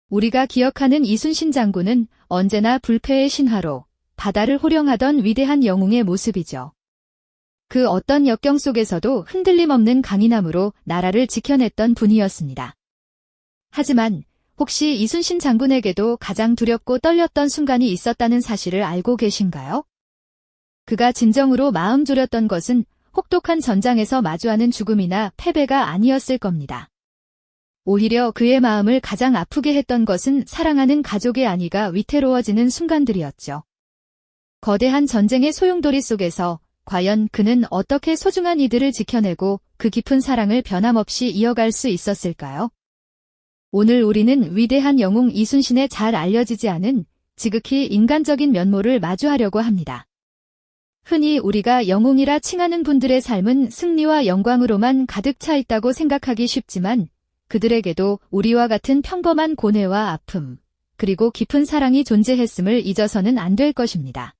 우리가 기억하는 이순신 장군은 언제나 불패의 신화로 바다를 호령하던 위대한 영웅의 모습이죠. 그 어떤 역경 속에서도 흔들림 없는 강인함으로 나라를 지켜냈던 분이었습니다. 하지만 혹시 이순신 장군에게도 가장 두렵고 떨렸던 순간이 있었다는 사실을 알고 계신가요? 그가 진정으로 마음 졸였던 것은 혹독한 전장에서 마주하는 죽음이나 패배가 아니었을 겁니다. 오히려 그의 마음을 가장 아프게 했던 것은 사랑하는 가족의 안위가 위태로워지는 순간들이었죠. 거대한 전쟁의 소용돌이 속에서 과연 그는 어떻게 소중한 이들을 지켜내고 그 깊은 사랑을 변함없이 이어갈 수 있었을까요? 오늘 우리는 위대한 영웅 이순신의 잘 알려지지 않은 지극히 인간적인 면모를 마주하려고 합니다. 흔히 우리가 영웅이라 칭하는 분들의 삶은 승리와 영광으로만 가득 차 있다고 생각하기 쉽지만 그들에게도 우리와 같은 평범한 고뇌와 아픔, 그리고 깊은 사랑이 존재했음을 잊어서는 안 될 것입니다.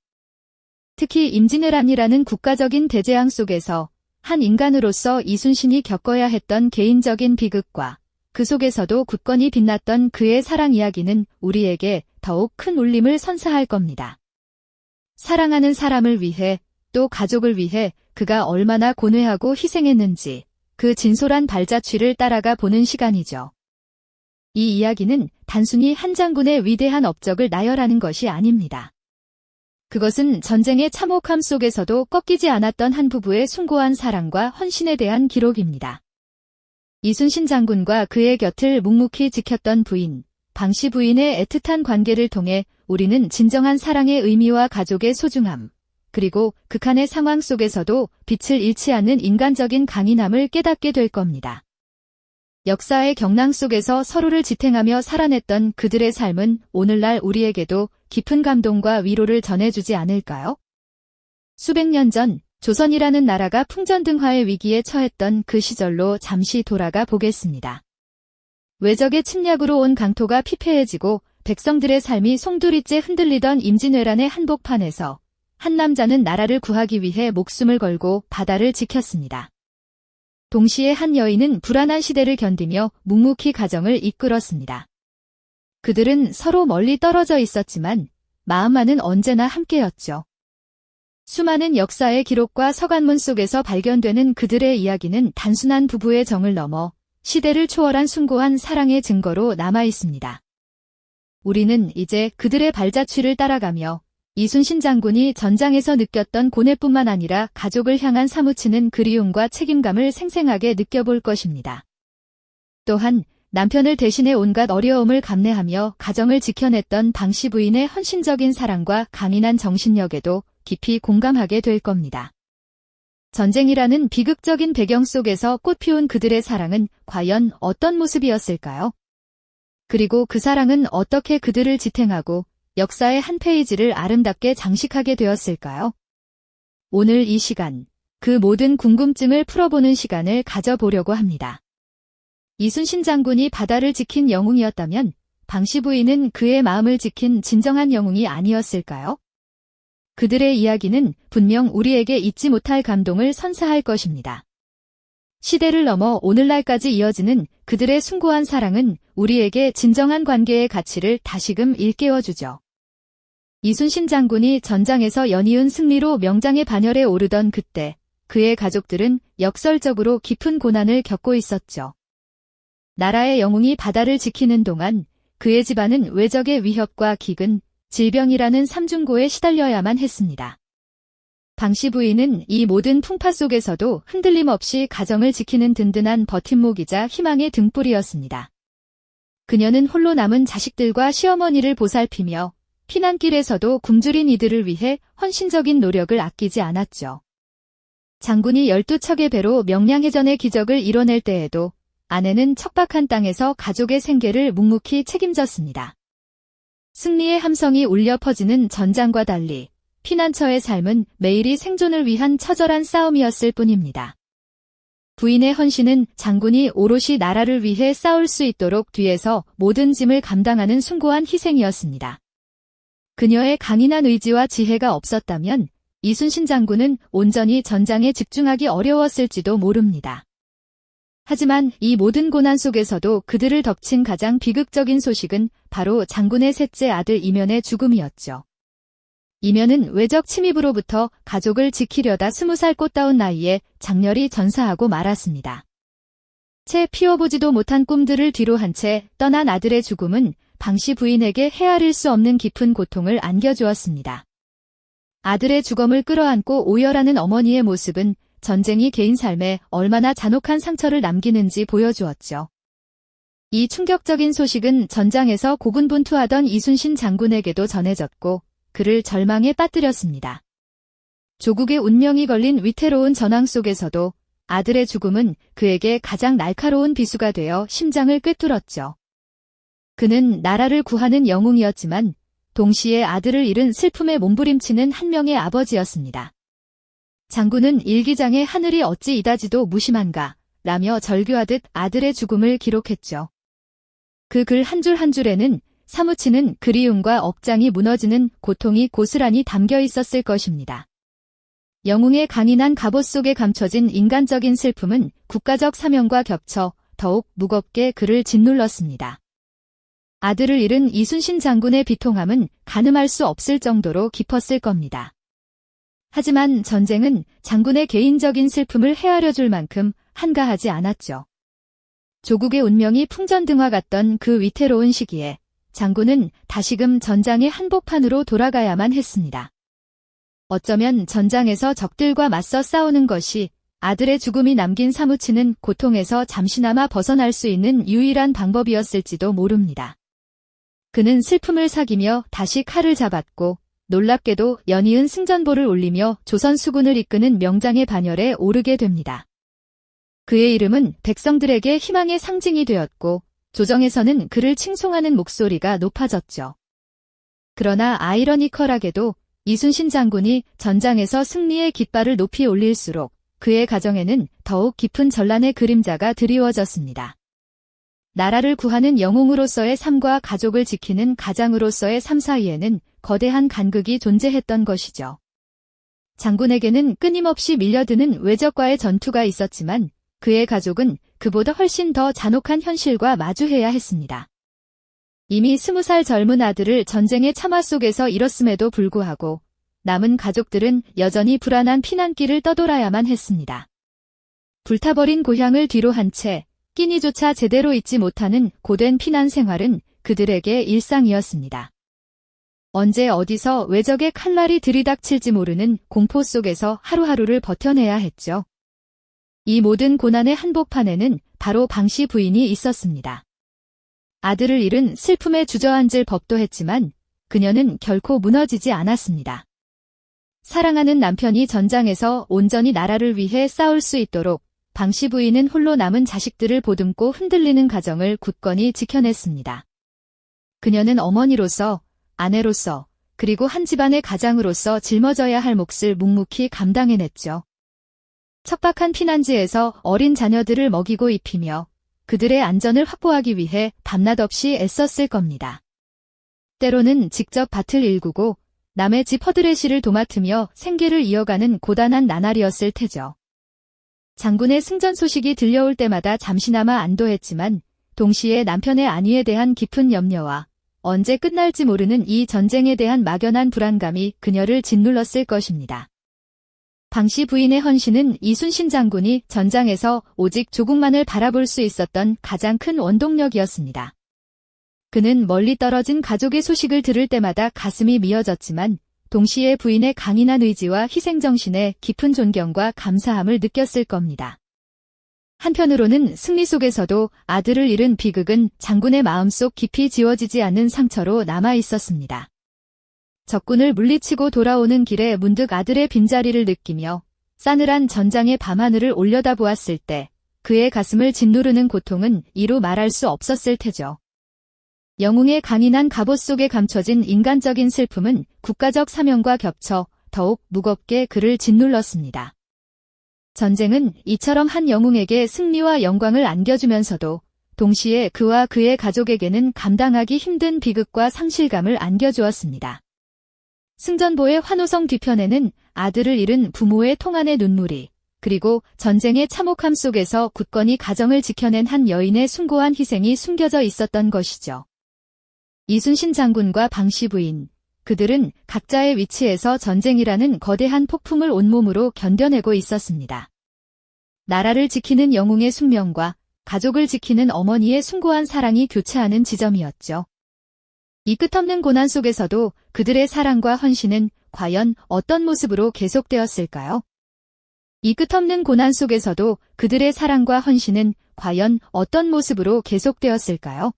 특히 임진왜란이라는 국가적인 대재앙 속에서 한 인간으로서 이순신이 겪어야 했던 개인적인 비극과 그 속에서도 굳건히 빛났던 그의 사랑 이야기는 우리에게 더욱 큰 울림을 선사할 겁니다. 사랑하는 사람을 위해 또 가족을 위해 그가 얼마나 고뇌하고 희생했는지 그 진솔한 발자취를 따라가 보는 시간이죠. 이 이야기는 단순히 한 장군의 위대한 업적을 나열하는 것이 아닙니다. 그것은 전쟁의 참혹함 속에서도 꺾이지 않았던 한 부부의 숭고한 사랑과 헌신에 대한 기록입니다. 이순신 장군과 그의 곁을 묵묵히 지켰던 부인, 방씨 부인의 애틋한 관계를 통해 우리는 진정한 사랑의 의미와 가족의 소중함, 그리고 극한의 상황 속에서도 빛을 잃지 않는 인간적인 강인함을 깨닫게 될 겁니다. 역사의 경랑 속에서 서로를 지탱하며 살아냈던 그들의 삶은 오늘날 우리에게도 깊은 감동과 위로를 전해주지 않을까요? 수백 년 전 조선이라는 나라가 풍전등화의 위기에 처했던 그 시절로 잠시 돌아가 보겠습니다. 외적의 침략으로 온 강토가 피폐해지고 백성들의 삶이 송두리째 흔들리던 임진왜란의 한복판에서 한 남자는 나라를 구하기 위해 목숨을 걸고 바다를 지켰습니다. 동시에 한 여인은 불안한 시대를 견디며 묵묵히 가정을 이끌었습니다. 그들은 서로 멀리 떨어져 있었지만 마음만은 언제나 함께였죠. 수많은 역사의 기록과 서간문 속에서 발견되는 그들의 이야기는 단순한 부부의 정을 넘어 시대를 초월한 숭고한 사랑의 증거로 남아 있습니다. 우리는 이제 그들의 발자취를 따라가며 이순신 장군이 전장에서 느꼈던 고뇌뿐만 아니라 가족을 향한 사무치는 그리움과 책임감을 생생하게 느껴볼 것입니다. 또한 남편을 대신해 온갖 어려움을 감내하며 가정을 지켜냈던 방씨 부인의 헌신적인 사랑과 강인한 정신력에도 깊이 공감하게 될 겁니다. 전쟁이라는 비극적인 배경 속에서 꽃피운 그들의 사랑은 과연 어떤 모습이었을까요? 그리고 그 사랑은 어떻게 그들을 지탱하고 역사의 한 페이지를 아름답게 장식하게 되었을까요? 오늘 이 시간, 그 모든 궁금증을 풀어보는 시간을 가져보려고 합니다. 이순신 장군이 바다를 지킨 영웅이었다면 방씨 부인은 그의 마음을 지킨 진정한 영웅이 아니었을까요? 그들의 이야기는 분명 우리에게 잊지 못할 감동을 선사할 것입니다. 시대를 넘어 오늘날까지 이어지는 그들의 숭고한 사랑은 우리에게 진정한 관계의 가치를 다시금 일깨워주죠. 이순신 장군이 전장에서 연이은 승리로 명장의 반열에 오르던 그때 그의 가족들은 역설적으로 깊은 고난을 겪고 있었죠. 나라의 영웅이 바다를 지키는 동안 그의 집안은 외적의 위협과 기근, 질병이라는 삼중고에 시달려야만 했습니다. 방씨 부인은 이 모든 풍파 속에서도 흔들림 없이 가정을 지키는 든든한 버팀목이자 희망의 등불이었습니다. 그녀는 홀로 남은 자식들과 시어머니를 보살피며 피난길에서도 굶주린 이들을 위해 헌신적인 노력을 아끼지 않았죠. 장군이 12척의 배로 명량해전의 기적을 이뤄낼 때에도 아내는 척박한 땅에서 가족의 생계를 묵묵히 책임졌습니다. 승리의 함성이 울려 퍼지는 전장과 달리 피난처의 삶은 매일이 생존을 위한 처절한 싸움이었을 뿐입니다. 부인의 헌신은 장군이 오롯이 나라를 위해 싸울 수 있도록 뒤에서 모든 짐을 감당하는 숭고한 희생이었습니다. 그녀의 강인한 의지와 지혜가 없었다면 이순신 장군은 온전히 전장에 집중하기 어려웠을지도 모릅니다. 하지만 이 모든 고난 속에서도 그들을 덮친 가장 비극적인 소식은 바로 장군의 셋째 아들 이면의 죽음이었죠. 이면은 외적 침입으로부터 가족을 지키려다 20살 꽃다운 나이에 장렬히 전사하고 말았습니다. 채 피워보지도 못한 꿈들을 뒤로 한 채 떠난 아들의 죽음은 방씨 부인에게 헤아릴 수 없는 깊은 고통을 안겨주었습니다. 아들의 죽음을 끌어안고 오열하는 어머니의 모습은 전쟁이 개인 삶에 얼마나 잔혹한 상처를 남기는지 보여주었죠. 이 충격적인 소식은 전장에서 고군분투하던 이순신 장군에게도 전해졌고 그를 절망에 빠뜨렸습니다. 조국의 운명이 걸린 위태로운 전황 속에서도 아들의 죽음은 그에게 가장 날카로운 비수가 되어 심장을 꿰뚫었죠. 그는 나라를 구하는 영웅이었지만 동시에 아들을 잃은 슬픔에 몸부림치는 한 명의 아버지였습니다. 장군은 일기장에 하늘이 어찌 이다지도 무심한가 라며 절규하듯 아들의 죽음을 기록했죠. 그 글 한 줄 한 줄에는 사무치는 그리움과 억장이 무너지는 고통이 고스란히 담겨 있었을 것입니다. 영웅의 강인한 갑옷 속에 감춰진 인간적인 슬픔은 국가적 사명과 겹쳐 더욱 무겁게 그를 짓눌렀습니다. 아들을 잃은 이순신 장군의 비통함은 가늠할 수 없을 정도로 깊었을 겁니다. 하지만 전쟁은 장군의 개인적인 슬픔을 헤아려줄 만큼 한가하지 않았죠. 조국의 운명이 풍전등화 같던 그 위태로운 시기에 장군은 다시금 전장의 한복판으로 돌아가야만 했습니다. 어쩌면 전장에서 적들과 맞서 싸우는 것이 아들의 죽음이 남긴 사무치는 고통에서 잠시나마 벗어날 수 있는 유일한 방법이었을지도 모릅니다. 그는 슬픔을 사귀며 다시 칼을 잡았고 놀랍게도 연이은 승전보를 올리며 조선 수군을 이끄는 명장의 반열에 오르게 됩니다. 그의 이름은 백성들에게 희망의 상징이 되었고 조정에서는 그를 칭송하는 목소리가 높아졌죠. 그러나 아이러니컬하게도 이순신 장군이 전장에서 승리의 깃발을 높이 올릴수록 그의 가정에는 더욱 깊은 전란의 그림자가 드리워졌습니다. 나라를 구하는 영웅으로서의 삶과 가족을 지키는 가장으로서의 삶 사이에는 거대한 간극이 존재했던 것이죠. 장군에게는 끊임없이 밀려드는 외적과의 전투가 있었지만 그의 가족은 그보다 훨씬 더 잔혹한 현실과 마주해야 했습니다. 이미 20살 젊은 아들을 전쟁의 참화 속에서 잃었음에도 불구하고 남은 가족들은 여전히 불안한 피난길을 떠돌아야만 했습니다. 불타버린 고향을 뒤로 한 채 끼니조차 제대로 잊지 못하는 고된 피난 생활은 그들에게 일상이었습니다. 언제 어디서 외적의 칼날이 들이닥칠지 모르는 공포 속에서 하루하루를 버텨내야 했죠. 이 모든 고난의 한복판에는 바로 방씨 부인이 있었습니다. 아들을 잃은 슬픔에 주저앉을 법도 했지만 그녀는 결코 무너지지 않았습니다. 사랑하는 남편이 전장에서 온전히 나라를 위해 싸울 수 있도록 방씨 부인은 홀로 남은 자식들을 보듬고 흔들리는 가정을 굳건히 지켜냈습니다. 그녀는 어머니로서, 아내로서, 그리고 한 집안의 가장으로서 짊어져야 할 몫을 묵묵히 감당해냈죠. 척박한 피난지에서 어린 자녀들을 먹이고 입히며 그들의 안전을 확보하기 위해 밤낮 없이 애썼을 겁니다. 때로는 직접 밭을 일구고 남의 집 허드레시를 도맡으며 생계를 이어가는 고단한 나날이었을 테죠. 장군의 승전 소식이 들려올 때마다 잠시나마 안도했지만 동시에 남편의 안위에 대한 깊은 염려와 언제 끝날지 모르는 이 전쟁에 대한 막연한 불안감이 그녀를 짓눌렀을 것입니다. 방씨 부인의 헌신은 이순신 장군이 전장에서 오직 조국만을 바라볼 수 있었던 가장 큰 원동력이었습니다. 그는 멀리 떨어진 가족의 소식을 들을 때마다 가슴이 미어졌지만 동시에 부인의 강인한 의지와 희생정신에 깊은 존경과 감사함을 느꼈을 겁니다. 한편으로는 승리 속에서도 아들을 잃은 비극은 장군의 마음속 깊이 지워지지 않는 상처로 남아 있었습니다. 적군을 물리치고 돌아오는 길에 문득 아들의 빈자리를 느끼며 싸늘한 전장의 밤하늘을 올려다보았을 때 그의 가슴을 짓누르는 고통은 이루 말할 수 없었을 테죠. 영웅의 강인한 갑옷 속에 감춰진 인간적인 슬픔은 국가적 사명과 겹쳐 더욱 무겁게 그를 짓눌렀습니다. 전쟁은 이처럼 한 영웅에게 승리와 영광을 안겨주면서도 동시에 그와 그의 가족에게는 감당하기 힘든 비극과 상실감을 안겨주었습니다. 승전보의 환호성 뒤편에는 아들을 잃은 부모의 통한의 눈물이, 그리고 전쟁의 참혹함 속에서 굳건히 가정을 지켜낸 한 여인의 숭고한 희생이 숨겨져 있었던 것이죠. 이순신 장군과 방씨 부인, 그들은 각자의 위치에서 전쟁이라는 거대한 폭풍을 온몸으로 견뎌내고 있었습니다. 나라를 지키는 영웅의 숙명과 가족을 지키는 어머니의 숭고한 사랑이 교차하는 지점이었죠. 이 끝없는 고난 속에서도 그들의 사랑과 헌신은 과연 어떤 모습으로 계속되었을까요? 이 끝없는 고난 속에서도 그들의 사랑과 헌신은 과연 어떤 모습으로 계속되었을까요?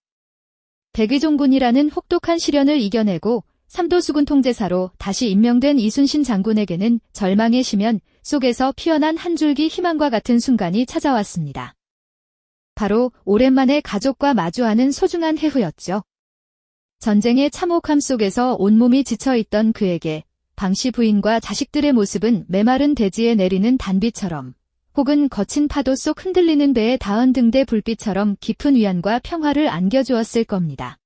백의종군이라는 혹독한 시련을 이겨내고 삼도수군 통제사로 다시 임명된 이순신 장군에게는 절망의 시면 속에서 피어난 한 줄기 희망과 같은 순간이 찾아왔습니다. 바로 오랜만에 가족과 마주하는 소중한 해후였죠. 전쟁의 참혹함 속에서 온몸이 지쳐있던 그에게 방씨 부인과 자식들의 모습은 메마른 대지에 내리는 단비처럼, 혹은 거친 파도 속 흔들리는 배의 닿은 등대 불빛처럼 깊은 위안과 평화를 안겨주었을 겁니다.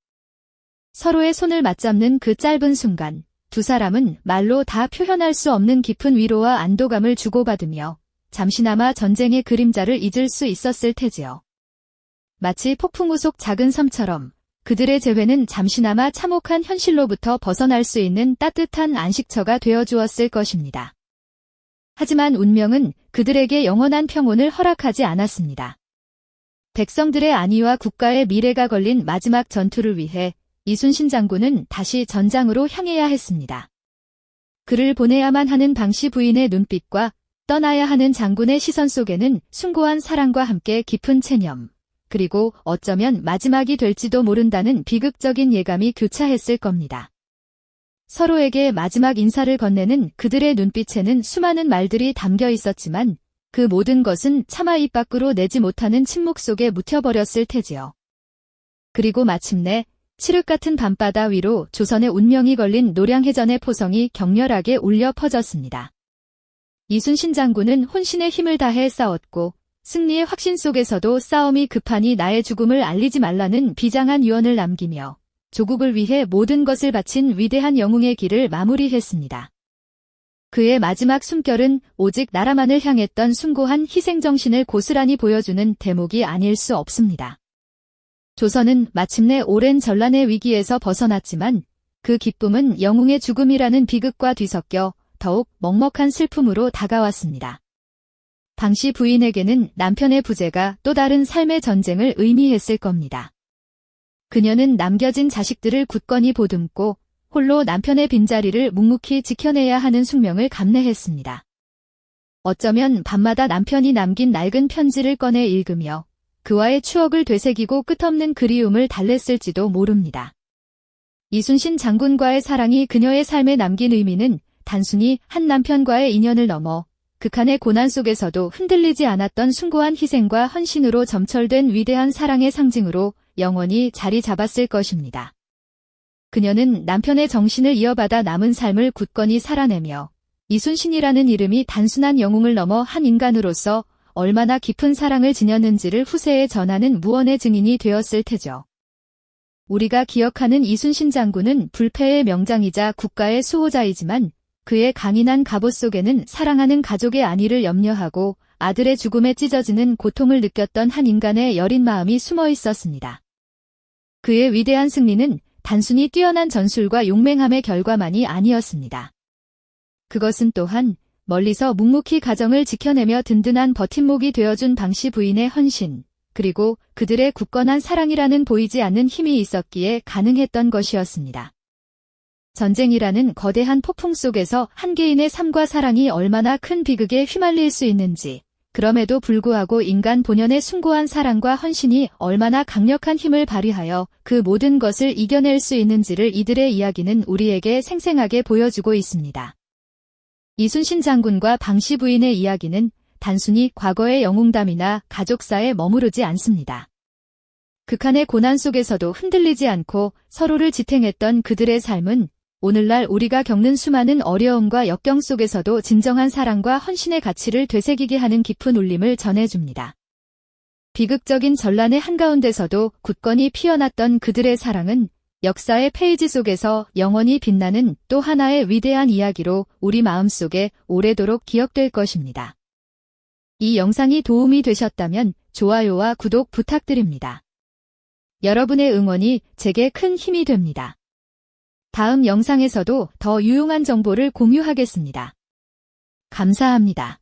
서로의 손을 맞잡는 그 짧은 순간, 두 사람은 말로 다 표현할 수 없는 깊은 위로와 안도감을 주고받으며 잠시나마 전쟁의 그림자를 잊을 수 있었을 테지요. 마치 폭풍우 속 작은 섬처럼 그들의 재회는 잠시나마 참혹한 현실로부터 벗어날 수 있는 따뜻한 안식처가 되어주었을 것입니다. 하지만 운명은 그들에게 영원한 평온을 허락하지 않았습니다. 백성들의 안위와 국가의 미래가 걸린 마지막 전투를 위해 이순신 장군은 다시 전장으로 향해야 했습니다. 그를 보내야만 하는 방씨 부인의 눈빛과 떠나야 하는 장군의 시선 속에는 숭고한 사랑과 함께 깊은 체념, 그리고 어쩌면 마지막이 될지도 모른다는 비극적인 예감이 교차했을 겁니다. 서로에게 마지막 인사를 건네는 그들의 눈빛에는 수많은 말들이 담겨 있었지만 그 모든 것은 차마 입 밖으로 내지 못하는 침묵 속에 묻혀버렸을 테지요. 그리고 마침내 칠흑 같은 밤바다 위로 조선의 운명이 걸린 노량해전의 포성이 격렬하게 울려 퍼졌습니다. 이순신 장군은 혼신의 힘을 다해 싸웠고 승리의 확신 속에서도 싸움이 급하니 나의 죽음을 알리지 말라는 비장한 유언을 남기며 조국을 위해 모든 것을 바친 위대한 영웅의 길을 마무리했습니다. 그의 마지막 숨결은 오직 나라만을 향했던 숭고한 희생정신을 고스란히 보여주는 대목이 아닐 수 없습니다. 조선은 마침내 오랜 전란의 위기에서 벗어났지만 그 기쁨은 영웅의 죽음이라는 비극과 뒤섞여 더욱 먹먹한 슬픔으로 다가왔습니다. 방씨 부인에게는 남편의 부재가 또 다른 삶의 전쟁을 의미했을 겁니다. 그녀는 남겨진 자식들을 굳건히 보듬고 홀로 남편의 빈자리를 묵묵히 지켜내야 하는 숙명을 감내했습니다. 어쩌면 밤마다 남편이 남긴 낡은 편지를 꺼내 읽으며 그와의 추억을 되새기고 끝없는 그리움을 달랬을지도 모릅니다. 이순신 장군과의 사랑이 그녀의 삶에 남긴 의미는 단순히 한 남편과의 인연을 넘어 극한의 고난 속에서도 흔들리지 않았던 숭고한 희생과 헌신으로 점철된 위대한 사랑의 상징으로 영원히 자리 잡았을 것입니다. 그녀는 남편의 정신을 이어받아 남은 삶을 굳건히 살아내며 이순신이라는 이름이 단순한 영웅을 넘어 한 인간으로서 얼마나 깊은 사랑을 지녔는지를 후세에 전하는 무언의 증인이 되었을 테죠. 우리가 기억하는 이순신 장군은 불패의 명장이자 국가의 수호자이지만 그의 강인한 갑옷 속에는 사랑하는 가족의 안위를 염려하고 아들의 죽음에 찢어지는 고통을 느꼈던 한 인간의 여린 마음이 숨어 있었습니다. 그의 위대한 승리는 단순히 뛰어난 전술과 용맹함의 결과만이 아니었습니다. 그것은 또한 멀리서 묵묵히 가정을 지켜내며 든든한 버팀목이 되어준 방씨 부인의 헌신, 그리고 그들의 굳건한 사랑이라는 보이지 않는 힘이 있었기에 가능했던 것이었습니다. 전쟁이라는 거대한 폭풍 속에서 한 개인의 삶과 사랑이 얼마나 큰 비극에 휘말릴 수 있는지, 그럼에도 불구하고 인간 본연의 숭고한 사랑과 헌신이 얼마나 강력한 힘을 발휘하여 그 모든 것을 이겨낼 수 있는지를 이들의 이야기는 우리에게 생생하게 보여주고 있습니다. 이순신 장군과 방씨 부인의 이야기는 단순히 과거의 영웅담이나 가족사에 머무르지 않습니다. 극한의 고난 속에서도 흔들리지 않고 서로를 지탱했던 그들의 삶은 오늘날 우리가 겪는 수많은 어려움과 역경 속에서도 진정한 사랑과 헌신의 가치를 되새기게 하는 깊은 울림을 전해줍니다. 비극적인 전란의 한가운데서도 굳건히 피어났던 그들의 사랑은 역사의 페이지 속에서 영원히 빛나는 또 하나의 위대한 이야기로 우리 마음속에 오래도록 기억될 것입니다. 이 영상이 도움이 되셨다면 좋아요와 구독 부탁드립니다. 여러분의 응원이 제게 큰 힘이 됩니다. 다음 영상에서도 더 유용한 정보를 공유하겠습니다. 감사합니다.